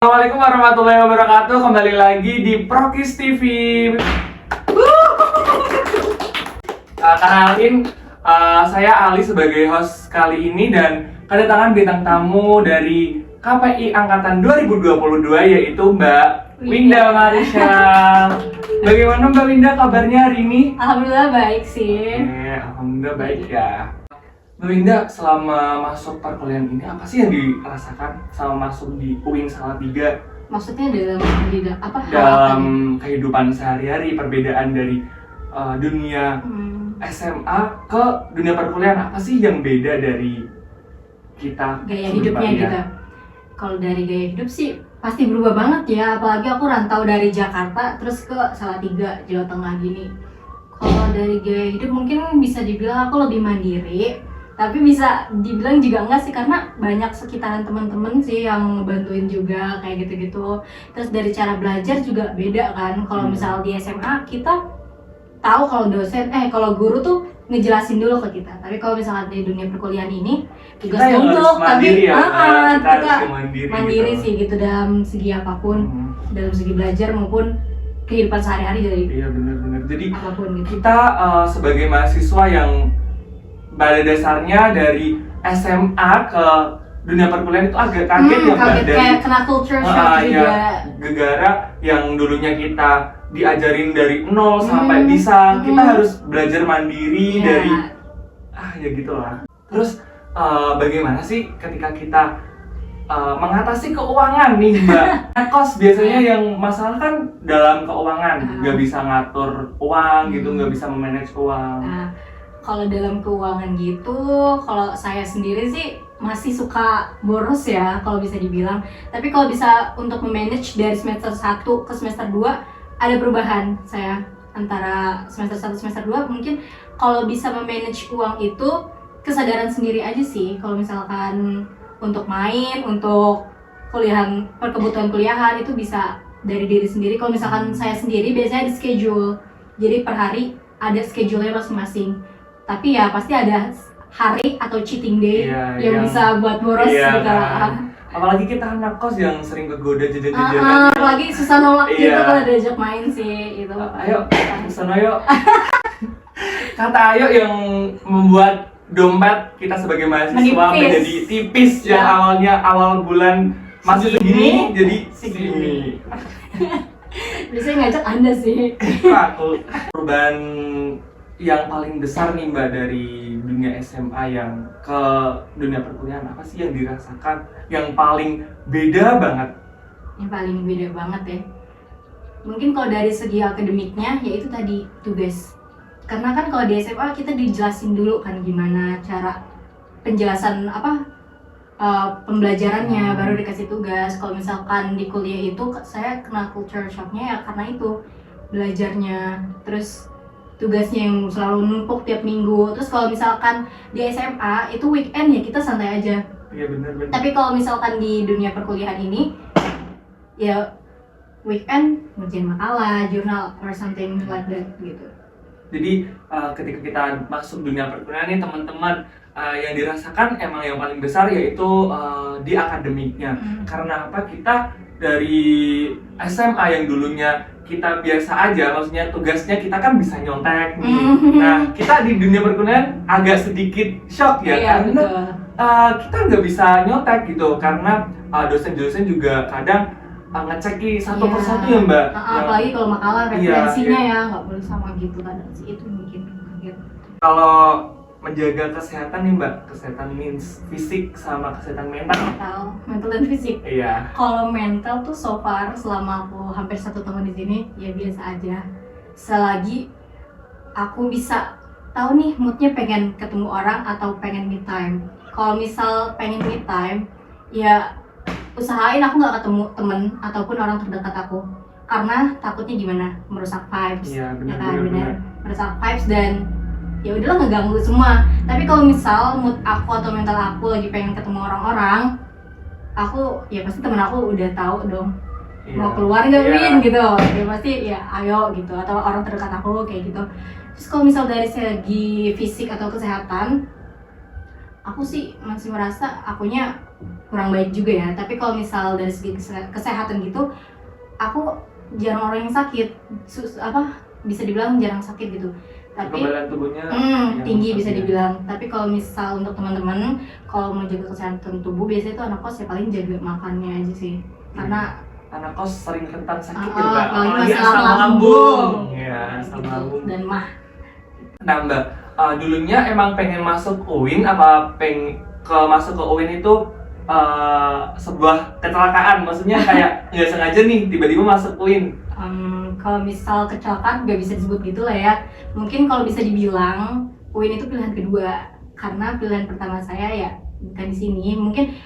Assalamualaikum warahmatullahi wabarakatuh. Kembali lagi di Prokis TV. Kenalin, saya Ali sebagai host kali ini dan kedatangan bintang tamu dari KPI Angkatan 2022 yaitu Mbak Winda Marisha. Bagaimana Mbak Winda kabarnya hari ini? Alhamdulillah baik sih. Alhamdulillah baik ya. Mbak Winda, selama masuk perkuliahan ini apa sih yang dirasakan sama masuk di UIN Salatiga? Maksudnya Dalam kehidupan sehari-hari, perbedaan dari dunia SMA ke dunia perkuliahan, apa sih yang beda dari kita? Gaya hidupnya gitu. Kalau dari gaya hidup sih pasti berubah banget ya, apalagi aku rantau dari Jakarta terus ke Salatiga, Jawa Tengah gini. Kalau dari gaya hidup mungkin bisa dibilang aku lebih mandiri, tapi bisa dibilang juga enggak sih, karena banyak sekitaran teman-teman sih yang ngebantuin juga kayak gitu-gitu. Terus dari cara belajar juga beda kan. Kalau misal di SMA kita tahu kalau kalau guru tuh ngejelasin dulu ke kita. Tapi kalau misalnya di dunia perkuliahan ini tugas numpuk, tapi kita mandiri gitu. sih gitu dalam segi apapun, dalam segi belajar maupun kehidupan sehari-hari dari benar-benar. Jadi apapun gitu. kita sebagai mahasiswa yang pada dasarnya dari SMA ke dunia perkuliahan itu agak kaget ya Mbak, kaget, dari kayak kena culture shock juga. Gegara yang dulunya kita diajarin dari nol sampai bisa kita harus belajar mandiri dari ya gitulah. Terus bagaimana sih ketika kita mengatasi keuangan nih Mbak? Kos biasanya yang masalah kan dalam keuangan, nggak bisa ngatur uang gitu, nggak bisa memanage uang. Kalau dalam keuangan gitu, kalau saya sendiri sih masih suka boros ya kalau bisa dibilang. Tapi kalau bisa untuk memanage dari semester 1 ke semester 2 ada perubahan saya antara semester 1 semester 2. Mungkin kalau bisa memanage uang itu kesadaran sendiri aja sih. Kalau misalkan untuk main, untuk kebutuhan kuliahan itu bisa dari diri sendiri. Kalau misalkan saya sendiri biasanya di schedule. Jadi per hari ada schedule-nya masing-masing. Tapi ya pasti ada hari atau cheating day yang bisa buat boros gitu. Kan. Apalagi kita anak kos yang sering kegoda jajan-jajan. Apalagi susah nolak gitu kalau diajak main sih itu. Ayo, kesana yuk. Kata ayo yang membuat dompet kita sebagai mahasiswa menjadi tipis yang awalnya awal bulan masih segini jadi segini. Biasanya ngajak Anda sih. Perubahan yang paling besar nih Mbak dari dunia SMA yang ke dunia perkuliahan, apa sih yang dirasakan yang paling beda banget? Yang paling beda banget ya, mungkin kalau dari segi akademiknya yaitu tadi tugas. Karena kan kalau di SMA kita dijelasin dulu kan gimana cara penjelasan pembelajarannya, baru dikasih tugas. Kalau misalkan di kuliah itu saya kena culture shocknya ya karena itu belajarnya, terus tugasnya yang selalu numpuk tiap minggu. Terus kalau misalkan di SMA itu weekend ya kita santai aja. Iya benar. Tapi kalau misalkan di dunia perkuliahan ini ya weekend ngerjain makalah, jurnal or something like that gitu. Jadi ketika kita masuk dunia perkuliahan nih teman-teman, yang dirasakan emang yang paling besar yaitu di akademiknya. Karena apa? Kita dari SMA yang dulunya kita biasa aja, maksudnya tugasnya kita kan bisa nyontek nih. Nah, kita di dunia perkuliahan agak sedikit shock ya, karena kita nggak bisa nyontek gitu, karena dosen-dosen juga kadang ngeceki satu persatu ya Mbak. Apalagi kalau makalah referensinya ya nggak boleh sama gitu kadang sih, itu mungkin kaget. Kalau menjaga kesehatan nih Mbak, kesehatan means fisik sama kesehatan mental dan fisik. Iya. Kalau mental tuh so far selama aku hampir 1 tahun di sini ya biasa aja. Selagi aku bisa tahu nih moodnya pengen ketemu orang atau pengen me time. Kalau misal pengen me time ya usahain aku nggak ketemu temen ataupun orang terdekat aku, karena takutnya gimana, merusak vibes. Iya benar. Merusak vibes dan ya udahlah ngeganggu semua. Tapi kalau misal mood aku atau mental aku lagi pengen ketemu orang-orang, aku ya pasti temen aku udah tahu dong mau keluar nggak Win gitu, ya pasti ya ayo gitu, atau orang terdekat aku kayak gitu. Terus kalau misal dari segi fisik atau kesehatan, aku sih masih merasa akunya kurang baik juga ya. Tapi kalau misal dari segi kesehatan gitu, aku jarang orang yang sakit, bisa dibilang jarang sakit gitu. Tapi kekebalan tubuhnya tinggi bisa dibilang. Tapi kalau misal untuk teman-teman kalau mau jaga kesehatan tubuh, biasanya itu anak kos ya paling jaga makannya aja sih. Karena anak kos sering rentan sakit ya apalagi Mbak, masalah asam lambung. ya, asam Gitu. lambung. Dan mah. Nah Mbak, dulunya emang pengen masuk UIN apa masuk ke UIN itu sebuah kecelakaan, maksudnya kayak nggak sengaja nih tiba-tiba masuk UIN? Kalau misal kecelakaan nggak bisa disebut gitu lah ya. Mungkin kalau bisa dibilang UIN itu pilihan kedua, karena pilihan pertama saya ya bukan di sini. Mungkin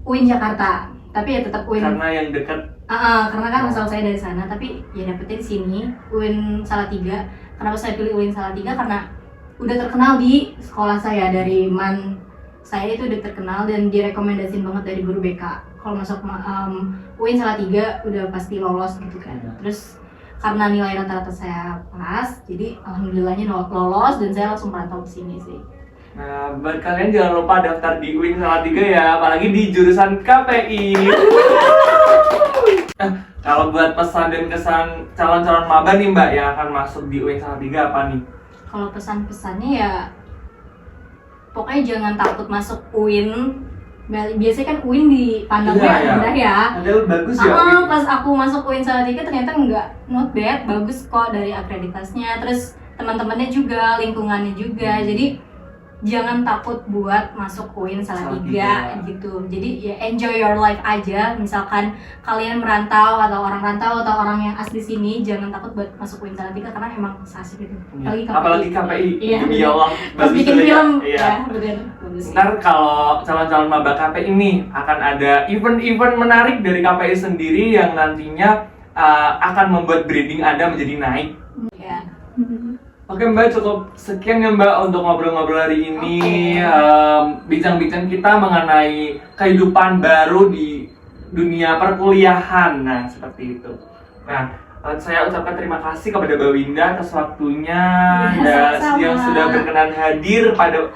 UIN Jakarta, tapi ya tetap UIN. Karena yang dekat. Karena kan asal saya dari sana, tapi ya dapetnya di sini UIN Salatiga. Kenapa saya pilih UIN Salatiga? Karena udah terkenal di sekolah saya, dari MAN saya itu udah terkenal dan direkomendasiin banget dari guru BK. Kalau masuk UIN Salatiga udah pasti lolos gitu kan. Terus karena nilai rata-rata saya pas, jadi alhamdulillahnya lolos dan saya langsung merantau ke sini sih. Nah, buat kalian jangan lupa daftar di UIN Salatiga ya, apalagi di jurusan KPI. Kalau buat pesan dan kesan calon-calon maba nih Mbak yang akan masuk di UIN Salatiga apa nih? Kalau pesan-pesannya ya pokoknya jangan takut masuk UIN. Biasanya kan UIN dipandangnya rendah ya. Padahal bagus ya UIN. Pas aku masuk UIN Salatiga ternyata enggak, not bad, bagus kok dari akreditasnya. Terus teman-temannya juga, lingkungannya juga. Jadi jangan takut buat masuk UIN Salatiga gitu. Jadi ya enjoy your life aja. Misalkan kalian merantau atau orang rantau atau orang yang asli sini, jangan takut buat masuk UIN Salatiga karena emang asik gitu. Apalagi KPI. Iya. Demi Allah. Pas bikin film ya. bener. Ntar kalau calon-calon maba KPI ini akan ada event-event menarik dari KPI sendiri yang nantinya akan membuat branding Anda menjadi naik. Iya. Oke Mbak, cukup sekian ya Mbak untuk ngobrol-ngobrol hari ini. Bincang-bincang kita mengenai kehidupan baru di dunia perkuliahan. Nah, seperti itu. Nah, saya ucapkan terima kasih kepada Mbak Winda atas waktunya dan yang sudah berkenan hadir pada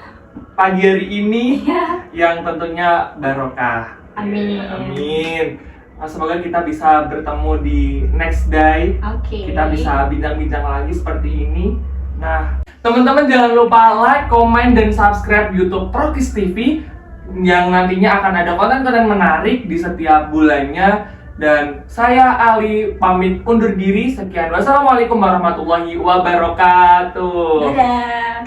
pagi hari ini yang tentunya barokah. Amin. Amin. Semoga kita bisa bertemu di next day. Kita bisa bincang-bincang lagi seperti ini. Nah, teman-teman jangan lupa like, komen, dan subscribe YouTube Prokis TV yang nantinya akan ada konten-konten menarik di setiap bulannya. Dan saya Ali pamit undur diri. Sekian. Wassalamualaikum warahmatullahi wabarakatuh. Dadah.